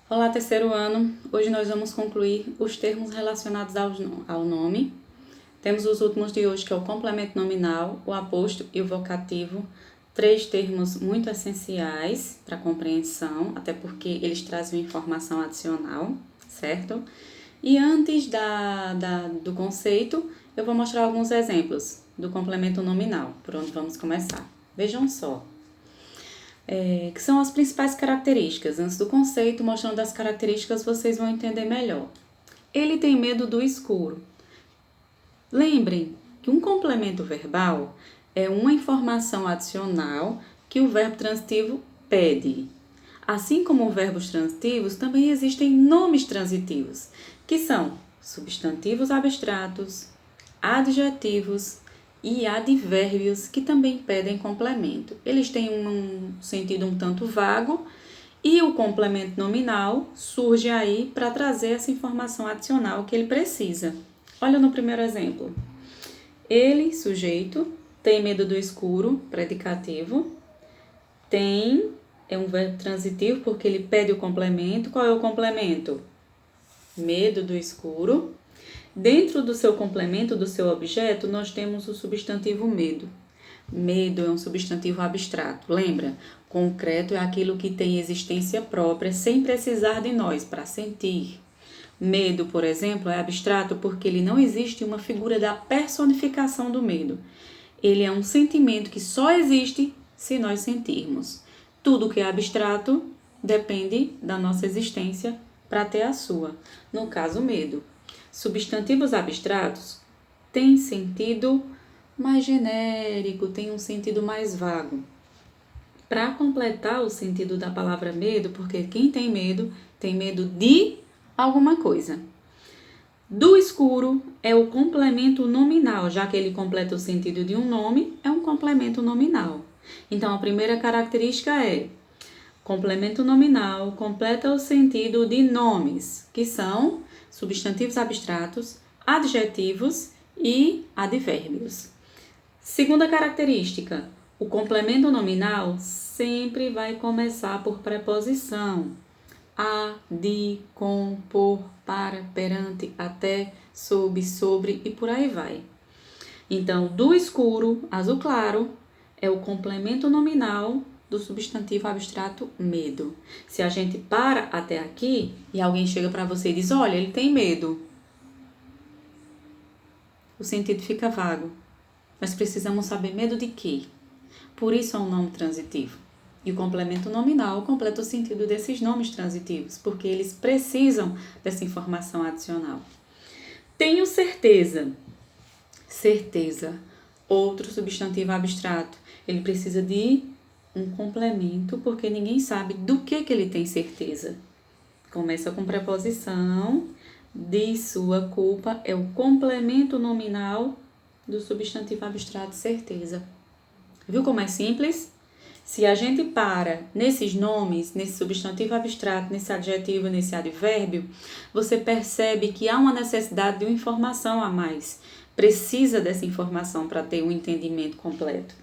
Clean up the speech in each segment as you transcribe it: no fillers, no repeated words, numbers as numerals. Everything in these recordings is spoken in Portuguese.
Olá, terceiro ano. Hoje nós vamos concluir os termos relacionados ao nome. Temos os últimos de hoje, que é o complemento nominal, o aposto e o vocativo. 3 termos muito essenciais para a compreensão, até porque eles trazem informação adicional, certo? E antes do conceito, eu vou mostrar alguns exemplos do complemento nominal, por onde vamos começar. Vejam só. Que são as principais características. Antes do conceito, mostrando as características, vocês vão entender melhor. Ele tem medo do escuro. Lembrem que um complemento verbal é uma informação adicional que o verbo transitivo pede. Assim como verbos transitivos, também existem nomes transitivos, que são substantivos abstratos, adjetivos e advérbios, que também pedem complemento. Eles têm um sentido um tanto vago e o complemento nominal surge aí para trazer essa informação adicional que ele precisa. Olha no primeiro exemplo. Ele, sujeito, tem medo do escuro, predicativo. Tem é um verbo transitivo porque ele pede o complemento. Qual é o complemento? Medo do escuro. Dentro do seu complemento, do seu objeto, nós temos o substantivo medo. Medo é um substantivo abstrato. Lembra? Concreto é aquilo que tem existência própria sem precisar de nós para sentir. Medo, por exemplo, é abstrato porque ele não existe uma figura da personificação do medo. Ele é um sentimento que só existe se nós sentirmos. Tudo que é abstrato depende da nossa existência para ter a sua. No caso, medo. Substantivos abstratos têm sentido mais genérico, têm um sentido mais vago. Para completar o sentido da palavra medo, porque quem tem medo de alguma coisa. Do escuro é o complemento nominal, já que ele completa o sentido de um nome, é um complemento nominal. Então, a primeira característica é complemento nominal, completa o sentido de nomes, que são substantivos abstratos, adjetivos e advérbios. Segunda característica, o complemento nominal sempre vai começar por preposição. A, de, com, por, para, perante, até, sob, sobre e por aí vai. Então, do escuro, azul claro, é o complemento nominal do substantivo abstrato medo. Se a gente para até aqui e alguém chega para você e diz, olha, ele tem medo, o sentido fica vago. Nós precisamos saber medo de quê? Por isso é um nome transitivo. E o complemento nominal completa o sentido desses nomes transitivos, porque eles precisam dessa informação adicional. Tenho certeza. Certeza. Outro substantivo abstrato. Ele precisa de um complemento, porque ninguém sabe do que ele tem certeza. Começa com preposição, de sua culpa, é o complemento nominal do substantivo abstrato certeza. Viu como é simples? Se a gente para nesses nomes, nesse substantivo abstrato, nesse adjetivo, nesse advérbio, você percebe que há uma necessidade de uma informação a mais. Precisa dessa informação para ter um entendimento completo.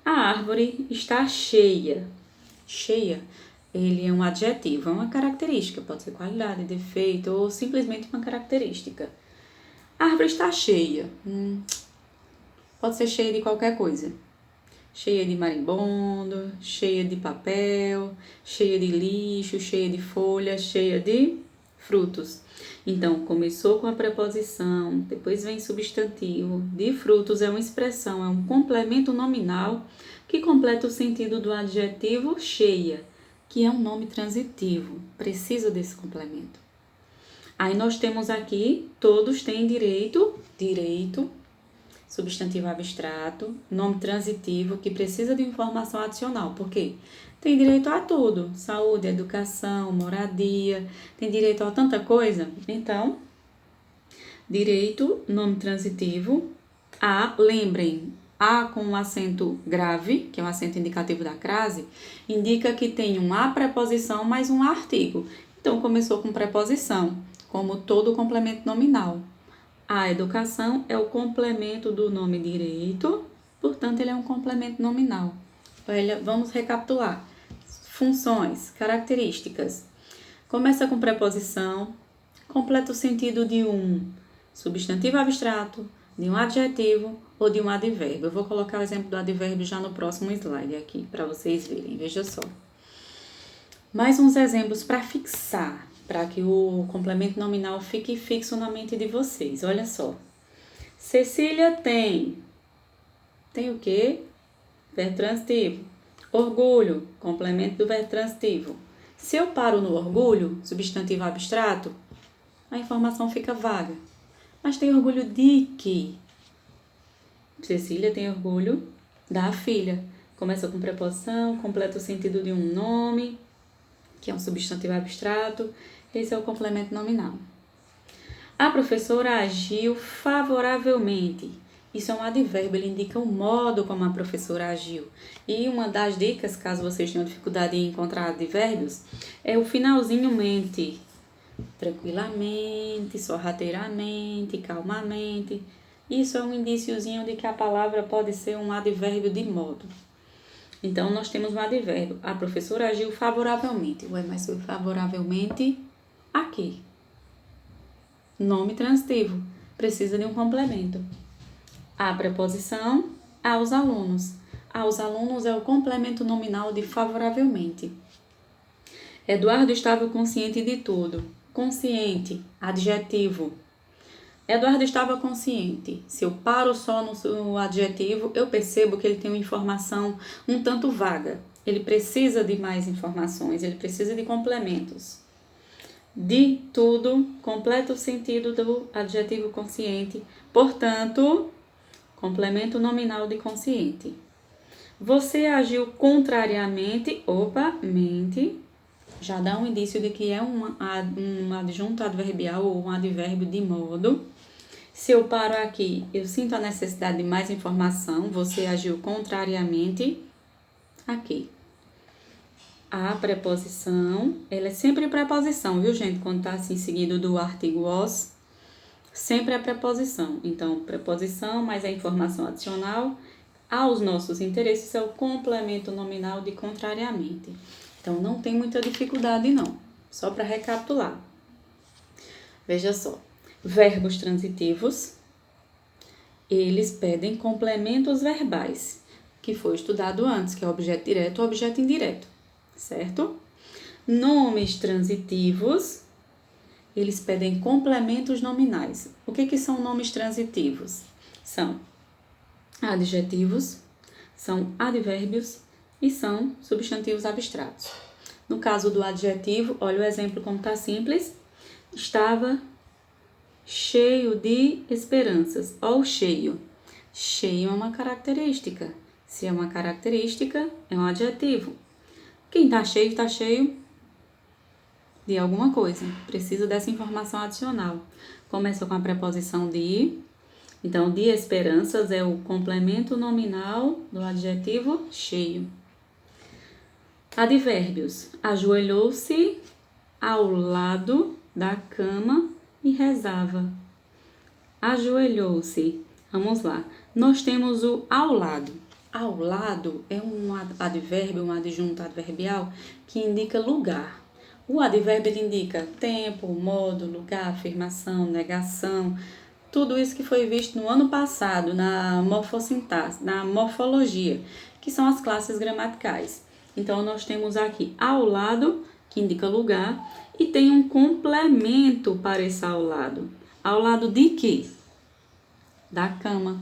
A árvore está cheia. Cheia, ele é um adjetivo, é uma característica, pode ser qualidade, defeito ou simplesmente uma característica. A árvore está cheia. Pode ser cheia de qualquer coisa. Cheia de marimbondo, cheia de papel, cheia de lixo, cheia de folhas, cheia de frutos. Então, começou com a preposição, depois vem substantivo. De frutos é uma expressão, é um complemento nominal que completa o sentido do adjetivo cheia, que é um nome transitivo, precisa desse complemento. Aí nós temos aqui, todos têm direito, substantivo abstrato, nome transitivo, que precisa de informação adicional. Por quê? Tem direito a tudo, saúde, educação, moradia, tem direito a tanta coisa. Então, direito, nome transitivo, a, lembrem, a com um acento grave, que é um acento indicativo da crase, indica que tem um a preposição mais um artigo. Então, começou com preposição, como todo complemento nominal. A educação é o complemento do nome direito, portanto, ele é um complemento nominal. Vamos recapitular. Funções, características. Começa com preposição, completa o sentido de um substantivo abstrato, de um adjetivo ou de um advérbio. Eu vou colocar o exemplo do advérbio já no próximo slide aqui, para vocês verem. Veja só. Mais uns exemplos para fixar, para que o complemento nominal fique fixo na mente de vocês. Olha só. Cecília tem o quê? Verbo transitivo. Orgulho, complemento do verbo transitivo. Se eu paro no orgulho, substantivo abstrato, a informação fica vaga. Mas tem orgulho de quê? Cecília tem orgulho da filha. Começa com preposição, completa o sentido de um nome, que é um substantivo abstrato. Esse é o complemento nominal. A professora agiu favoravelmente. Isso é um advérbio, ele indica o modo como a professora agiu. E uma das dicas, caso vocês tenham dificuldade em encontrar advérbios, é o finalzinho mente. Tranquilamente, sorrateiramente, calmamente. Isso é um indíciozinho de que a palavra pode ser um advérbio de modo. Então, nós temos um advérbio. A professora agiu favoravelmente. Ué, mas foi favoravelmente aqui. Nome transitivo. Precisa de um complemento. A preposição aos alunos. Aos alunos é o complemento nominal de favoravelmente. Eduardo estava consciente de tudo. Consciente, adjetivo. Eduardo estava consciente. Se eu paro só no adjetivo, eu percebo que ele tem uma informação um tanto vaga. Ele precisa de mais informações, ele precisa de complementos. De tudo, completa o sentido do adjetivo consciente. Portanto, complemento nominal de consciente. Você agiu contrariamente, mente. Já dá um indício de que é um adjunto adverbial ou um advérbio de modo. Se eu paro aqui, eu sinto a necessidade de mais informação. Você agiu contrariamente. Aqui. A preposição, ela é sempre preposição, viu, gente? Quando tá assim seguido do artigo os, sempre é preposição. Então, preposição mais a informação adicional aos nossos interesses é o complemento nominal de contrariamente. Então, não tem muita dificuldade, não. Só para recapitular. Veja só. Verbos transitivos, eles pedem complementos verbais, que foi estudado antes, que é objeto direto ou objeto indireto, certo? Nomes transitivos, eles pedem complementos nominais. O que são nomes transitivos? São adjetivos, são advérbios e são substantivos abstratos. No caso do adjetivo, olha o exemplo como está simples. Estava cheio de esperanças. Olha o cheio. Cheio é uma característica. Se é uma característica, é um adjetivo. Quem está cheio de alguma coisa. Precisa dessa informação adicional. Começa com a preposição de. Então, de esperanças é o complemento nominal do adjetivo cheio. Advérbios. Ajoelhou-se ao lado da cama e rezava. Ajoelhou-se. Vamos lá. Nós temos o ao lado. Ao lado é um advérbio, um adjunto adverbial que indica lugar. O advérbio ele indica tempo, modo, lugar, afirmação, negação. Tudo isso que foi visto no ano passado na morfossintaxe, na morfologia, que são as classes gramaticais. Então, nós temos aqui ao lado, que indica lugar, e tem um complemento para esse ao lado. Ao lado de quê? Da cama.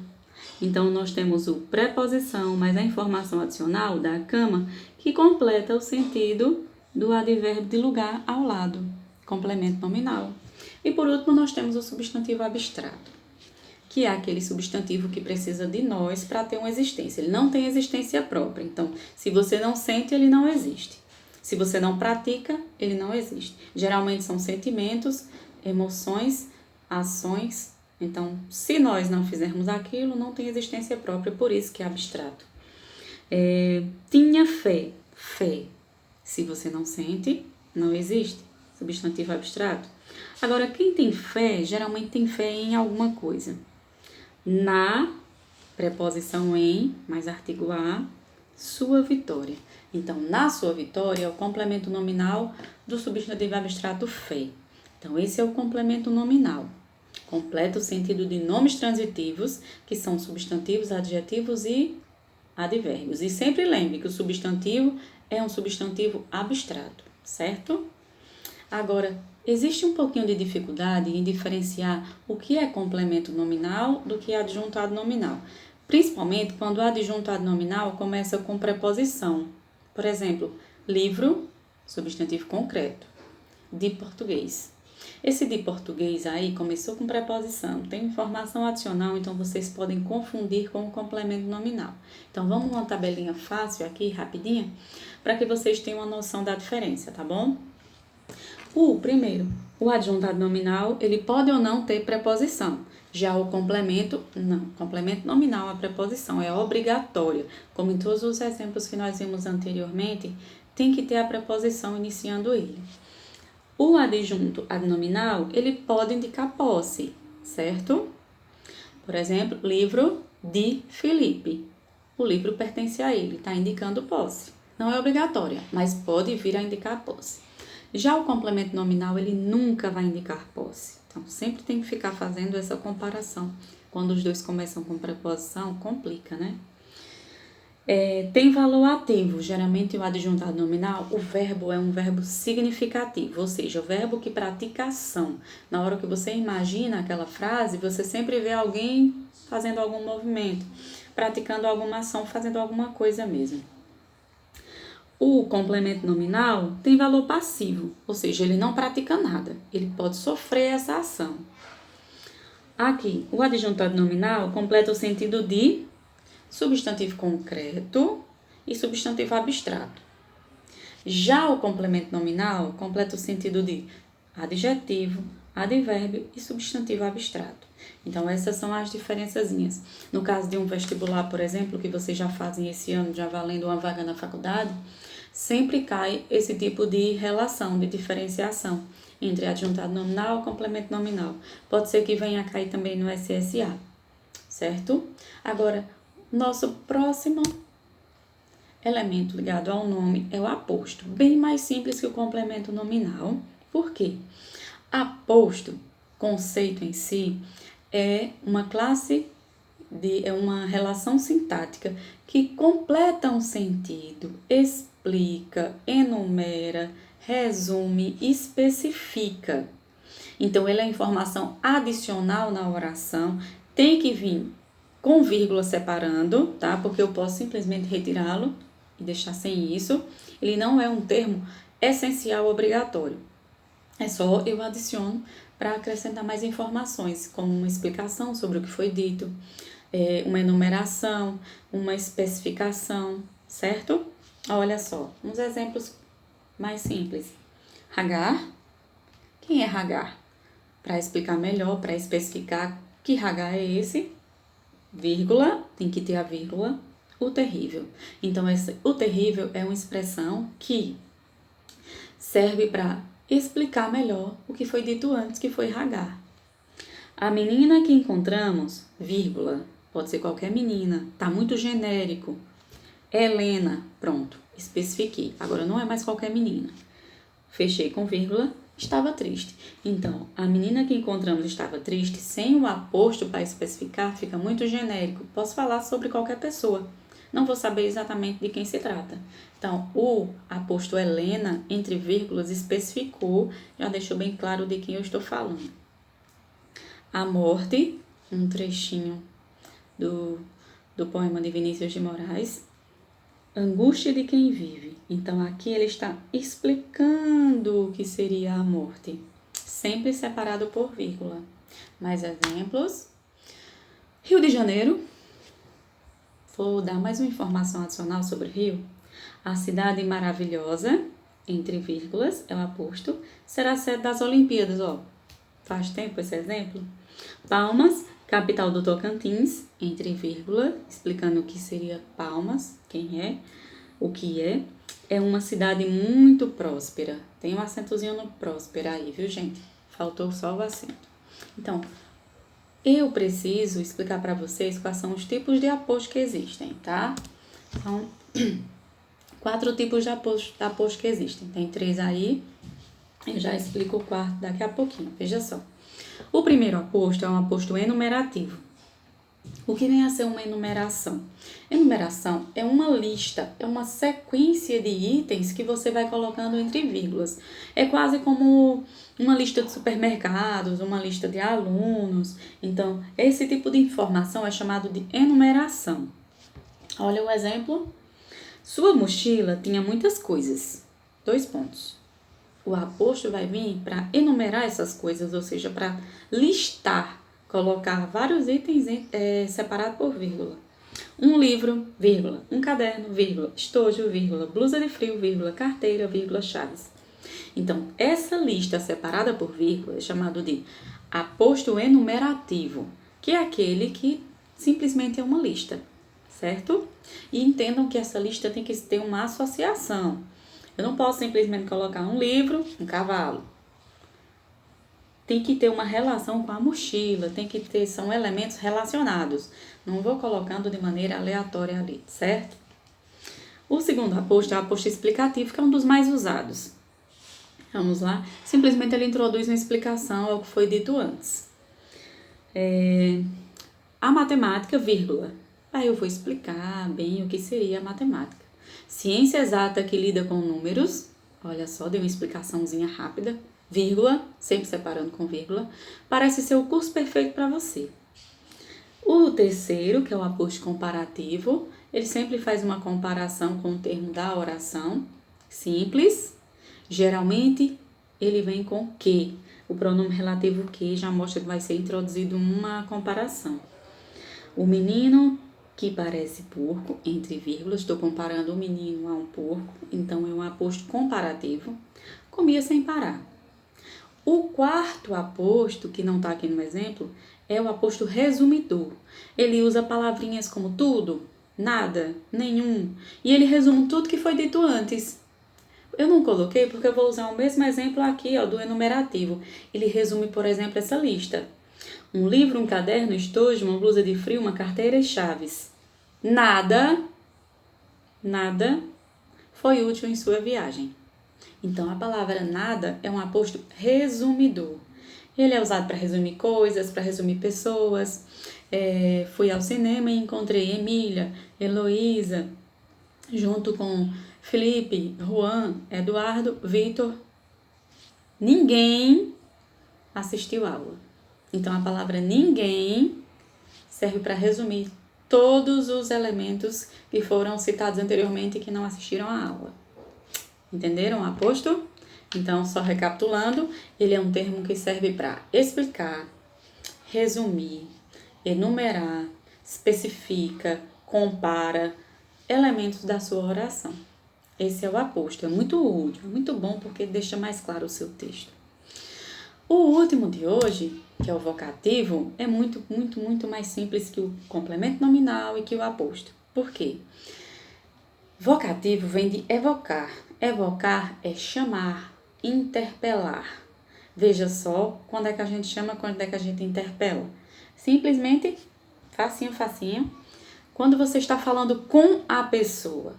Então, nós temos o preposição, mais a informação adicional da cama, que completa o sentido do advérbio de lugar ao lado, complemento nominal. E por último, nós temos o substantivo abstrato, que é aquele substantivo que precisa de nós para ter uma existência. Ele não tem existência própria. Então, se você não sente, ele não existe. Se você não pratica, ele não existe. Geralmente são sentimentos, emoções, ações. Então, se nós não fizermos aquilo, não tem existência própria, por isso que é abstrato. Tinha fé. Fé. Se você não sente, não existe. Substantivo abstrato. Agora, quem tem fé, geralmente tem fé em alguma coisa. Na, preposição em, mais artigo a, sua vitória. Então, na sua vitória é o complemento nominal do substantivo abstrato fé. Então, esse é o complemento nominal. Completa o sentido de nomes transitivos, que são substantivos, adjetivos e advérbios. E sempre lembre que o substantivo é um substantivo abstrato, certo? Agora, existe um pouquinho de dificuldade em diferenciar o que é complemento nominal do que é adjuntado nominal, principalmente quando o adjuntado nominal começa com preposição. Por exemplo, livro, substantivo concreto, de português. Esse de português aí começou com preposição, tem informação adicional, então vocês podem confundir com o complemento nominal. Então, vamos uma tabelinha fácil aqui, rapidinha, para que vocês tenham uma noção da diferença, tá bom? Primeiro, o adjuntado nominal, ele pode ou não ter preposição. Já o complemento, não. Complemento nominal, a preposição é obrigatória. Como em todos os exemplos que nós vimos anteriormente, tem que ter a preposição iniciando ele. O adjunto adnominal, ele pode indicar posse, certo? Por exemplo, livro de Felipe. O livro pertence a ele, está indicando posse. Não é obrigatória, mas pode vir a indicar posse. Já o complemento nominal, ele nunca vai indicar posse. Então, sempre tem que ficar fazendo essa comparação. Quando os dois começam com preposição, complica, né? Tem valor ativo. Geralmente, o adjuntado nominal, o verbo é um verbo significativo, ou seja, o verbo que pratica ação. Na hora que você imagina aquela frase, você sempre vê alguém fazendo algum movimento, praticando alguma ação, fazendo alguma coisa mesmo. O complemento nominal tem valor passivo, ou seja, ele não pratica nada, ele pode sofrer essa ação. Aqui, o adjuntado nominal completa o sentido de substantivo concreto e substantivo abstrato. Já o complemento nominal completa o sentido de adjetivo, advérbio e substantivo abstrato. Então, essas são as diferençazinhas. No caso de um vestibular, por exemplo, que vocês já fazem esse ano, já valendo uma vaga na faculdade, sempre cai esse tipo de relação, de diferenciação entre adjuntado nominal e complemento nominal. Pode ser que venha a cair também no SSA, certo? Agora, nosso próximo elemento ligado ao nome é o aposto, bem mais simples que o complemento nominal. Por quê? Aposto, conceito em si, é uma é uma relação sintática que completa um sentido, explica, enumera, resume, especifica. Então, ele é informação adicional na oração, tem que vir com vírgula separando, tá? Porque eu posso simplesmente retirá-lo e deixar sem isso. Ele não é um termo essencial obrigatório. É só eu adiciono para acrescentar mais informações, como uma explicação sobre o que foi dito, uma enumeração, uma especificação, certo? Olha só, uns exemplos mais simples. Hagar. Quem é Hagar? Para explicar melhor, para especificar que Hagar é esse, vírgula, tem que ter a vírgula, o terrível. Então, o terrível é uma expressão que serve para explicar melhor o que foi dito antes, que foi Hagar. A menina que encontramos, vírgula, pode ser qualquer menina, tá muito genérico. Helena, pronto, especifiquei. Agora não é mais qualquer menina. Fechei com vírgula, estava triste. Então, a menina que encontramos estava triste, sem o aposto para especificar, fica muito genérico. Posso falar sobre qualquer pessoa. Não vou saber exatamente de quem se trata. Então, o aposto Helena, entre vírgulas, especificou, já deixou bem claro de quem eu estou falando. A morte, um trechinho do poema de Vinícius de Moraes. Angústia de quem vive. Então, aqui ele está explicando o que seria a morte, sempre separado por vírgula. Mais exemplos. Rio de Janeiro. Vou dar mais uma informação adicional sobre Rio. A cidade maravilhosa, entre vírgulas, é o aposto, será a sede das Olimpíadas, ó. Faz tempo esse exemplo. Palmas, capital do Tocantins, entre vírgula, explicando o que seria Palmas, quem é, o que é uma cidade muito próspera. Tem um acentozinho no próspera aí, viu, gente? Faltou só o acento. Então, eu preciso explicar para vocês quais são os tipos de aposto que existem, tá? São 4 tipos de aposto que existem. Tem 3 aí, eu já explico o quarto daqui a pouquinho. Veja só. O primeiro aposto é um aposto enumerativo. O que vem a ser uma enumeração? Enumeração é uma lista, é uma sequência de itens que você vai colocando entre vírgulas. É quase como uma lista de supermercados, uma lista de alunos. Então, esse tipo de informação é chamado de enumeração. Olha o exemplo. Sua mochila tinha muitas coisas. 2 pontos. O aposto vai vir para enumerar essas coisas, ou seja, para listar, colocar vários itens separados por vírgula. Um livro, vírgula, um caderno, vírgula, estojo, vírgula, blusa de frio, vírgula, carteira, vírgula, chaves. Então, essa lista separada por vírgula é chamado de aposto enumerativo, que é aquele que simplesmente é uma lista, certo? E entendam que essa lista tem que ter uma associação. Eu não posso simplesmente colocar um livro, um cavalo. Tem que ter uma relação com a mochila, são elementos relacionados. Não vou colocando de maneira aleatória ali, certo? O segundo aposto é o aposto explicativo, que é um dos mais usados. Vamos lá? Simplesmente ele introduz uma explicação ao que foi dito antes. A matemática, vírgula. Aí eu vou explicar bem o que seria a matemática. Ciência exata que lida com números, olha só, dei uma explicaçãozinha rápida, vírgula, sempre separando com vírgula, parece ser o curso perfeito para você. O terceiro, que é o aposto comparativo, ele sempre faz uma comparação com o termo da oração, simples, geralmente ele vem com que, o pronome relativo que já mostra que vai ser introduzido uma comparação. O menino que parece porco, entre vírgulas, estou comparando o menino a um porco, então é um aposto comparativo, comia sem parar. O quarto aposto, que não está aqui no exemplo, é o aposto resumidor. Ele usa palavrinhas como tudo, nada, nenhum, e ele resume tudo que foi dito antes. Eu não coloquei porque eu vou usar o mesmo exemplo aqui, do enumerativo. Ele resume, por exemplo, essa lista. Um livro, um caderno, estojo, uma blusa de frio, uma carteira e chaves. Nada foi útil em sua viagem. Então, a palavra nada é um aposto resumidor. Ele é usado para resumir coisas, para resumir pessoas. Fui ao cinema e encontrei Emília, Heloísa, junto com Felipe, Juan, Eduardo, Vitor. Ninguém assistiu aula. Então, a palavra ninguém serve para resumir todos os elementos que foram citados anteriormente e que não assistiram à aula. Entenderam o aposto? Então, só recapitulando, ele é um termo que serve para explicar, resumir, enumerar, especifica, compara elementos da sua oração. Esse é o aposto, é muito útil, é muito bom porque deixa mais claro o seu texto. O último de hoje, que é o vocativo, é muito mais simples que o complemento nominal e que o aposto. Por quê? Vocativo vem de evocar. Evocar é chamar, interpelar. Veja só, quando é que a gente chama, quando é que a gente interpela. Simplesmente, facinho, quando você está falando com a pessoa.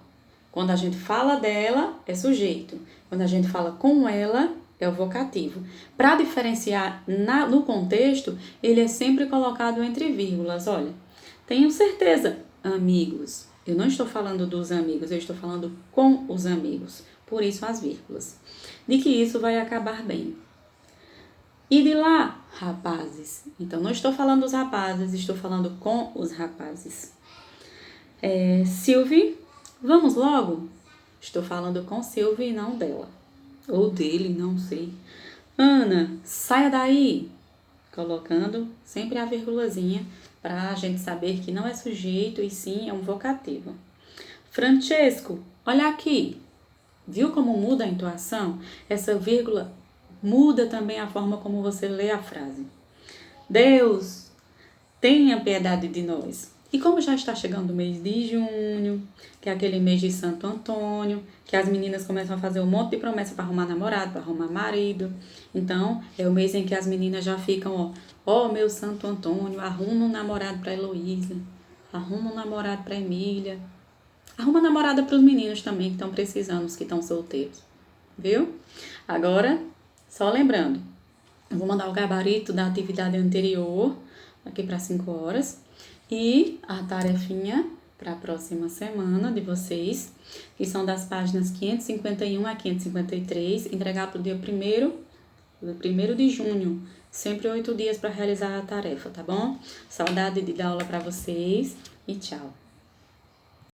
Quando a gente fala dela, é sujeito. Quando a gente fala com ela, é o vocativo. Para diferenciar no contexto, ele é sempre colocado entre vírgulas. Olha, tenho certeza, amigos. Eu não estou falando dos amigos, eu estou falando com os amigos. Por isso as vírgulas. De que isso vai acabar bem. E de lá, rapazes. Então, não estou falando dos rapazes, estou falando com os rapazes. Silvie, vamos logo? Estou falando com Silvie e não dela. Ou dele, não sei. Ana, saia daí. Colocando sempre a vírgulazinha para a gente saber que não é sujeito e sim é um vocativo. Francesco, olha aqui. Viu como muda a entoação? Essa vírgula muda também a forma como você lê a frase. Deus, tenha piedade de nós. E como já está chegando o mês de junho, que é aquele mês de Santo Antônio, que as meninas começam a fazer um monte de promessa para arrumar namorado, para arrumar marido. Então, é o mês em que as meninas já ficam, ó meu Santo Antônio, arruma um namorado para Heloísa, arruma um namorado para Emília. Arruma namorada para os meninos também que estão precisando, os que estão solteiros, viu? Agora, só lembrando, eu vou mandar o gabarito da atividade anterior, aqui para 5 horas, e a tarefinha para a próxima semana de vocês, que são das páginas 551 a 553, entregar para o dia 1º de junho, sempre 8 dias para realizar a tarefa, tá bom? Saudade de dar aula para vocês e tchau!